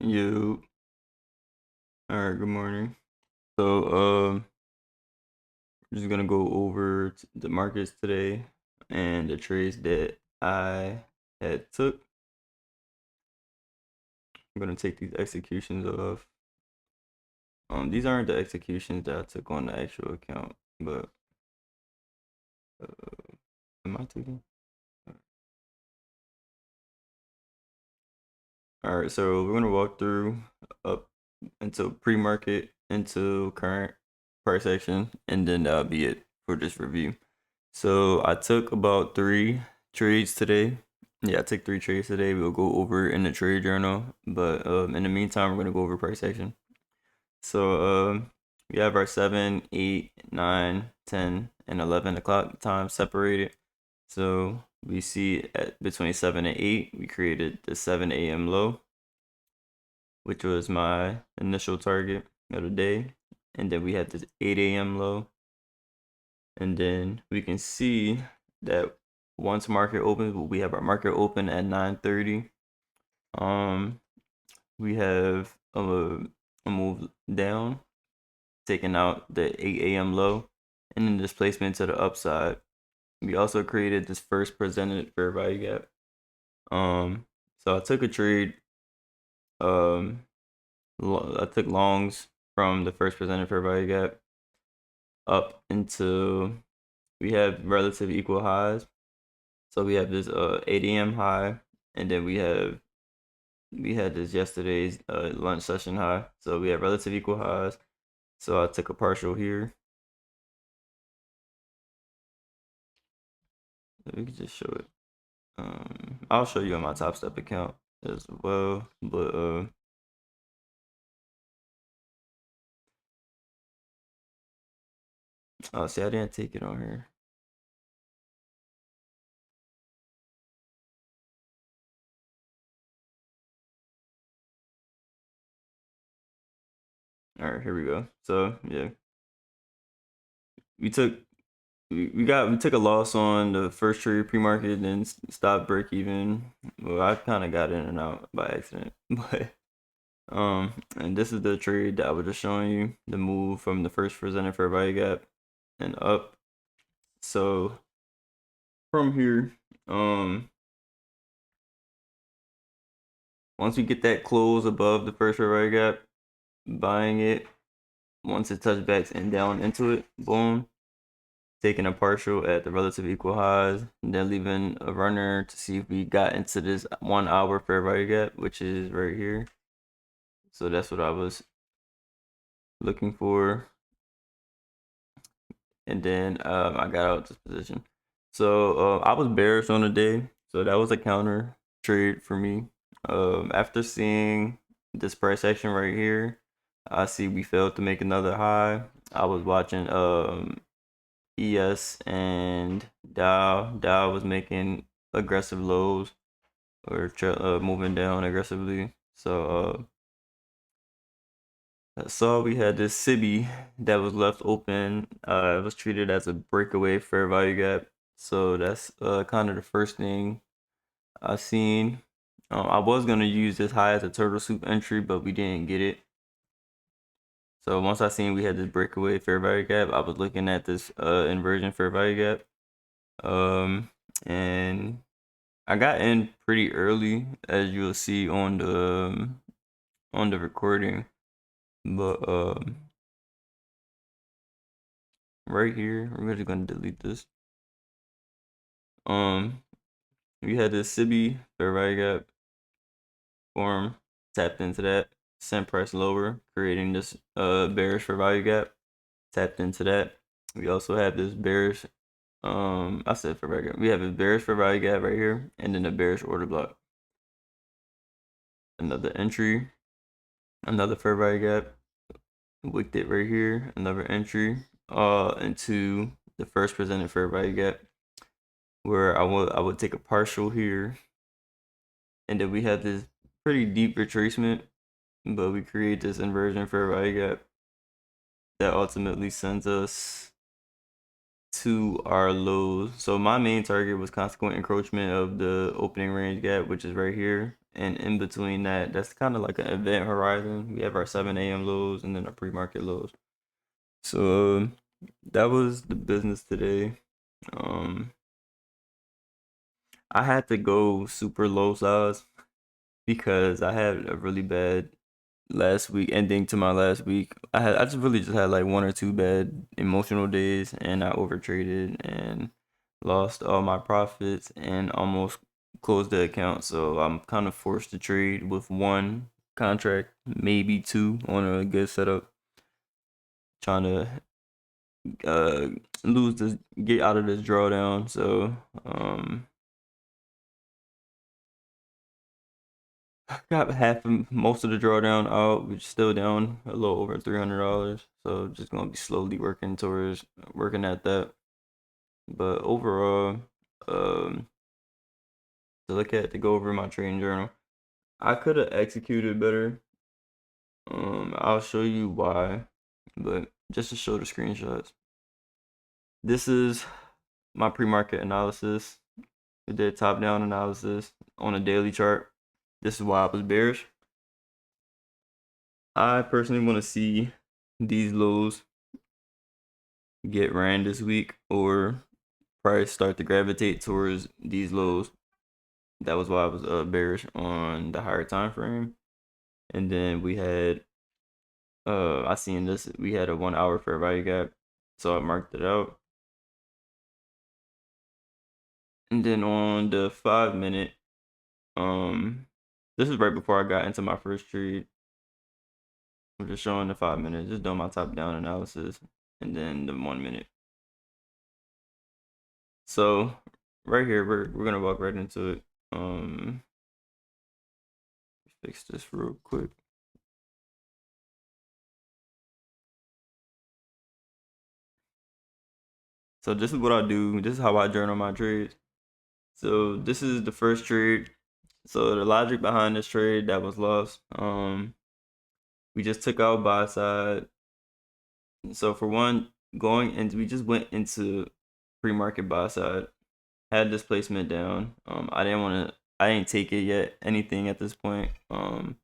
You. All right, good morning. So, we're just gonna go over the markets today and the trades that I had took. I'm gonna take these executions of. These aren't the executions that I took on the actual account, but am I taking? All right, so we're gonna walk through up into pre-market, into current price action, and then that'll be it for this review. So I took about 3 trades today. Yeah, I took 3 trades today. We'll go over in the trade journal, but in the meantime, we're gonna go over price action. So we have our 7, 8, 9, 10, and 11 o'clock time separated. So we see at between 7 and 8, we created the 7 a.m. low, which was my initial target of the day, and then we had this 8 a.m. low. And then we can see that once market opens, we have our market open at 9:30. We have a move down, taking out the 8 a.m. low, and then displacement to the upside. We also created this first presented fair value gap. So I took a trade. I took longs from the first presented fair value gap up into, we have relative equal highs. So we have this 8 a.m. high, and then we had this yesterday's lunch session high. So we have relative equal highs. So I took a partial here. We can just show it. I'll show you on my Top Step account as well, but oh, see, I didn't take it on here. All right, here we go. So yeah, we took we took a loss on the first trade pre-market, then stopped break even. Well, I kind of got in and out by accident, but and this is the trade that I was just showing you, the move from the first presented fair value gap and up. So from here, once we get that close above the first fair value gap, buying it. Once it touchbacks and down into it, boom, taking a partial at the relative equal highs, and then leaving a runner to see if we got into this 1 hour fair value gap, which is right here. So that's what I was looking for. And then I got out this position. So I was bearish on the day, so that was a counter trade for me. After seeing this price action right here, I see we failed to make another high. I was watching ES and Dow. Dow was making aggressive lows or moving down aggressively. So I saw we had this SIBI that was left open. It was treated as a breakaway fair value gap. So that's kind of the first thing I seen. I was gonna use this high as a turtle soup entry, but we didn't get it. So once I seen we had this breakaway fair value gap, I was looking at this inversion fair value gap. And I got in pretty early, as you'll see on the recording. But right here, we're just gonna delete this. We had this SIBI fair value gap form, tapped into that, sent price lower, creating this bearish fair value gap, tapped into that. We also have this bearish, I said fair value gap. We have a bearish fair value gap right here, and then a bearish order block. Another entry, another fair value gap, wicked it right here, another entry, into the first presented fair value gap, where I would take a partial here, and then we have this pretty deep retracement, but we create this inversion fair value gap that ultimately sends us to our lows. So my main target was consequent encroachment of the opening range gap, which is right here. and in between that, that's kind of like an event horizon. We have our 7 a.m. lows and then our pre-market lows. So that was the business today. I had to go super low size because I had a really bad last week, ending to my last week. I just really just had like one or two bad emotional days, and I overtraded and lost all my profits and almost closed the account. So I'm kind of forced to trade with one contract, maybe two on a good setup, trying to uh lose this, get out of this drawdown. So got half of most of the drawdown out. We're still down a little over $300. So just gonna be slowly working at that. But overall, um, to go over my trading journal, I could have executed better. I'll show you why, but just to show the screenshots. This is my pre-market analysis. We did top-down analysis on a daily chart. This is why I was bearish. I personally want to see these lows get ran this week or price start to gravitate towards these lows. That was why I was bearish on the higher time frame. And then we had I seen this, we had a 1 hour fair value gap, so I marked it out. And then on the 5 minute, this is right before I got into my first trade. I'm just showing the 5 minutes, just doing my top down analysis, and then the 1 minute. So right here, we're gonna walk right into it. Fix this real quick. So this is what I do. This is how I journal my trades. So this is the first trade. So the logic behind this trade that was lost. We just took out buy side. So for one, we just went into pre-market buy side. Had this placement down. I didn't take it yet. Anything at this point. I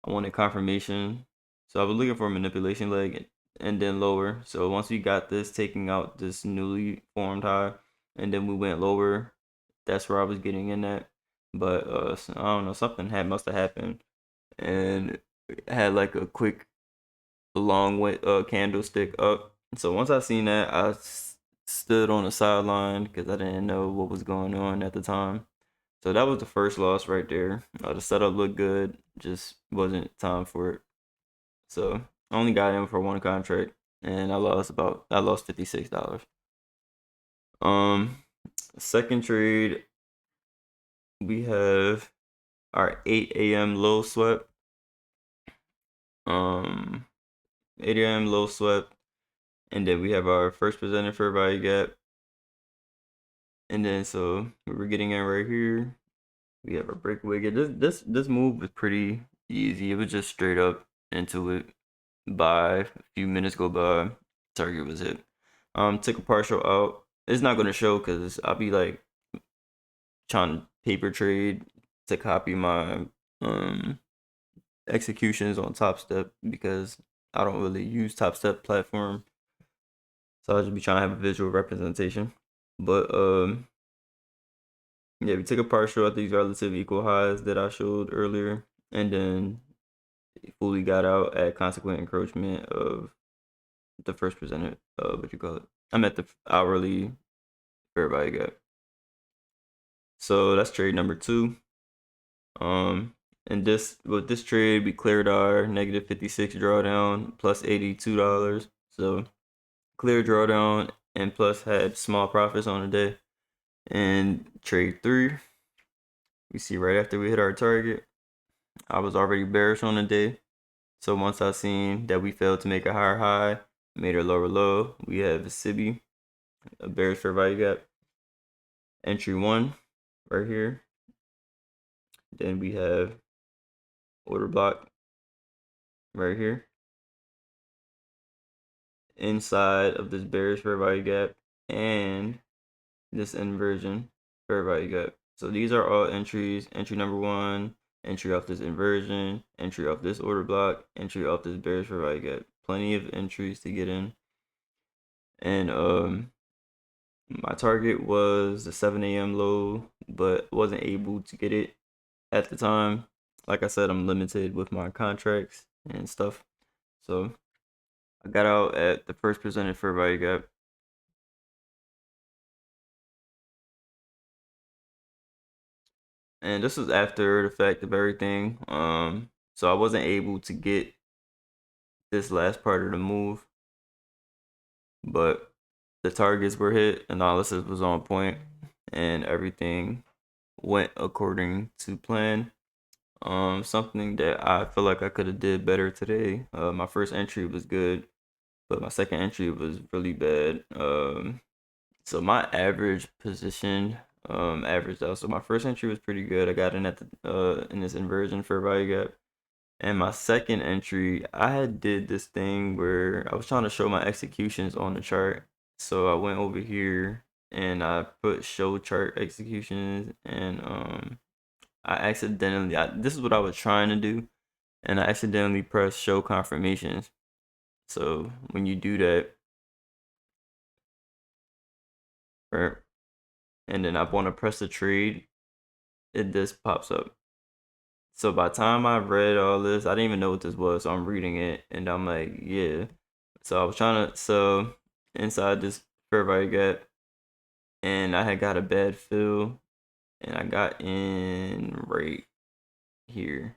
wanted confirmation. So I was looking for a manipulation leg and then lower. So once we got this, taking out this newly formed high, and then we went lower, that's where I was getting in at. But I don't know, something must have happened, and had like a quick long way candlestick up. So once I seen that, I stood on the sideline because I didn't know what was going on at the time. So that was the first loss right there. The setup looked good, just wasn't time for it. So I only got in for one contract, and I lost $56. Um, Second trade, we have our 8 a.m. low swept. 8 a.m. low swept, and then we have our first presented fair value gap. And then so we're getting in right here. We have our breakaway. This move was pretty easy. It was just straight up into it. By a few minutes go by, target was hit. Took a partial out. It's not gonna show because I'll be like trying to paper trade to copy my executions on Top Step because I don't really use Top Step platform, so I'll just be trying to have a visual representation. But yeah, we took a partial at these relative equal highs that I showed earlier, and then fully got out at consequent encroachment of the first presented what you call it. I'm at the hourly fair value gap. So that's trade number 2. And with this trade we cleared our negative 56 drawdown plus $82. So clear drawdown and plus had small profits on the day. And trade 3, we see right after we hit our target, I was already bearish on the day. So once I seen that we failed to make a higher high, made a lower low, we have a SIBI, a bearish fair value gap. Entry 1 right here. Then we have order block right here. Inside of this bearish fair value gap and this inversion fair value gap. So these are all entries. Entry number 1, entry off this inversion, entry off this order block, entry off this bearish for I got plenty of entries to get in. And my target was the 7 a.m. low, but wasn't able to get it at the time. Like I said, I'm limited with my contracts and stuff. So I got out at the first presented fair value gap. And this was after the fact of everything. So I wasn't able to get this last part of the move, but the targets were hit, analysis was on point, and everything went according to plan. Something that I feel like I could have did better today. My first entry was good, but my second entry was really bad. So my average position averaged out. So my first entry was pretty good. I got in at the in this inversion for value gap. And my second entry, I had did this thing where I was trying to show my executions on the chart. So I went over here and I put show chart executions, and I accidentally this is what I was trying to do, and I accidentally pressed show confirmations. So when you do that, right, and then I want to press the trade, it just pops up. So by the time I read all this, I didn't even know what this was. So I'm reading it and I'm like, yeah. So I was trying to, so inside this fair value gap, and I had got a bad fill, and I got in right here.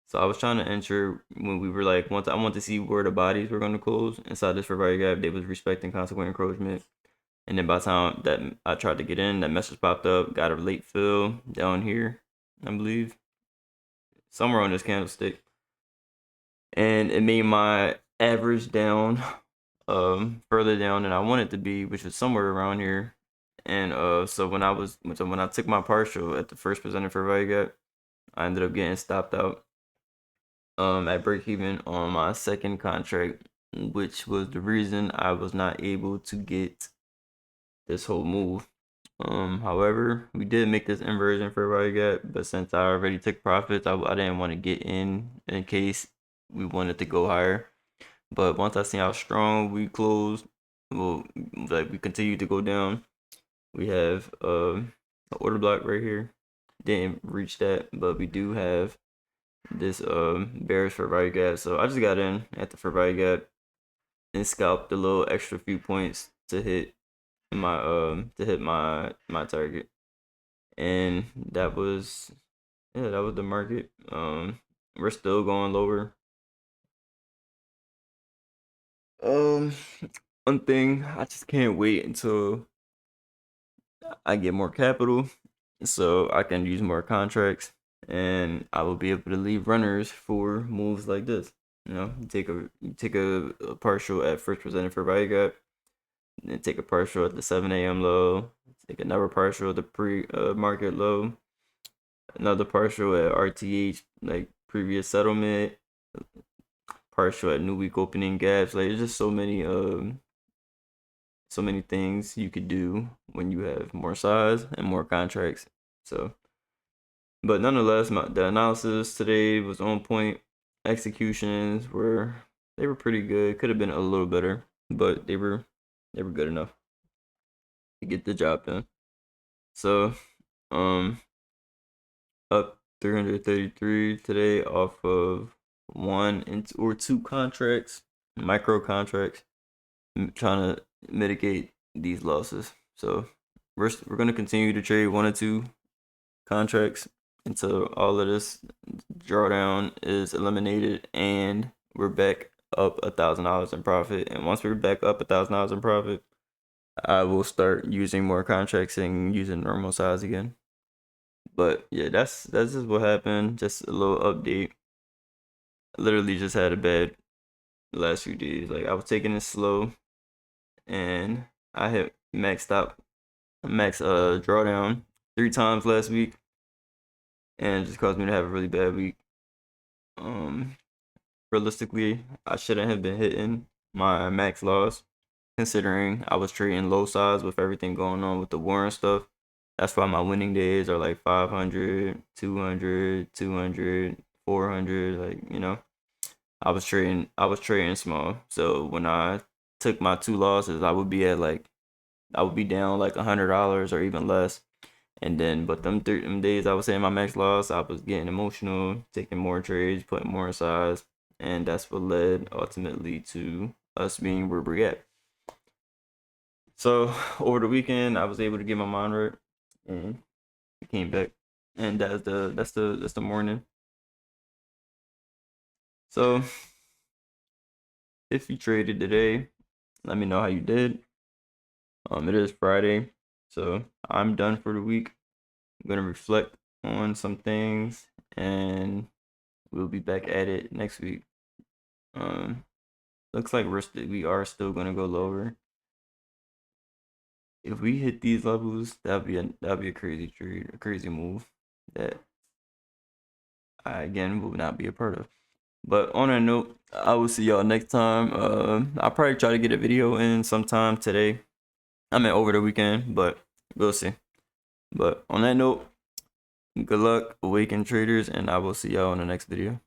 So I was trying to enter when we were like, once I want to see where the bodies were going to close inside this fair value gap. They was respecting consequent encroachment. And then by the time that I tried to get in, that message popped up, got a late fill down here, I believe, somewhere on this candlestick. And it made my average down further down than I wanted it to be, which was somewhere around here. And so when I took my partial at the first presented for value gap, I ended up getting stopped out at break even on my second contract, which was the reason I was not able to get this whole move. However, we did make this inversion for value gap, but since I already took profits, I didn't want to get in case we wanted to go higher. But once I see how strong we closed, well, like we continue to go down. We have an order block right here. Didn't reach that, but we do have this bearish for value gap. So I just got in at the for value gap and scalped a little extra few points to hit my target. And that was the market. We're still going lower. One thing, I just can't wait until I get more capital so I can use more contracts, and I will be able to leave runners for moves like this. You know, you take a partial at first presented for value gap, then take a partial at the 7 a.m. low, take another partial at the market low, another partial at RTH, like previous settlement, partial at new week opening gaps. Like, there's just so many things you could do when you have more size and more contracts. So, but nonetheless, the analysis today was on point. Executions were pretty good. Could have been a little better, but they were good enough to get the job done. So, up 333 today off of one or two contracts, micro contracts, trying to mitigate these losses. So we're gonna continue to trade one or two contracts until all of this drawdown is eliminated and we're back up $1,000 in profit. And once we're back up $1,000 in profit, I will start using more contracts and using normal size again. But yeah, that's just what happened. Just a little update. I literally just had a bad last few days. Like, I was taking it slow, and I hit max drawdown 3 times last week, and it just caused me to have a really bad week. Realistically, I shouldn't have been hitting my max loss, considering I was trading low size with everything going on with the war and stuff. That's why my winning days are like 500, 200, 200, 400. Like, you know, I was trading small. So when I took my two losses, I would be down like $100 or even less. And then, but them days I was saying my max loss, I was getting emotional, taking more trades, putting more aside, and that's what led ultimately to us being where we're at. So over the weekend, I was able to get my mind right, and came back, and that's the morning. So if you traded today, let me know how you did. It is Friday, so I'm done for the week. I'm gonna reflect on some things, and we'll be back at it next week. Um, Looks like we are still gonna go lower. If we hit these levels, that'd be a crazy trade, a crazy move that I again will not be a part of. But on that note, I will see y'all next time. I'll probably try to get a video in sometime today. I mean over the weekend, but we'll see. But on that note, good luck, awaken traders, and I will see y'all in the next video.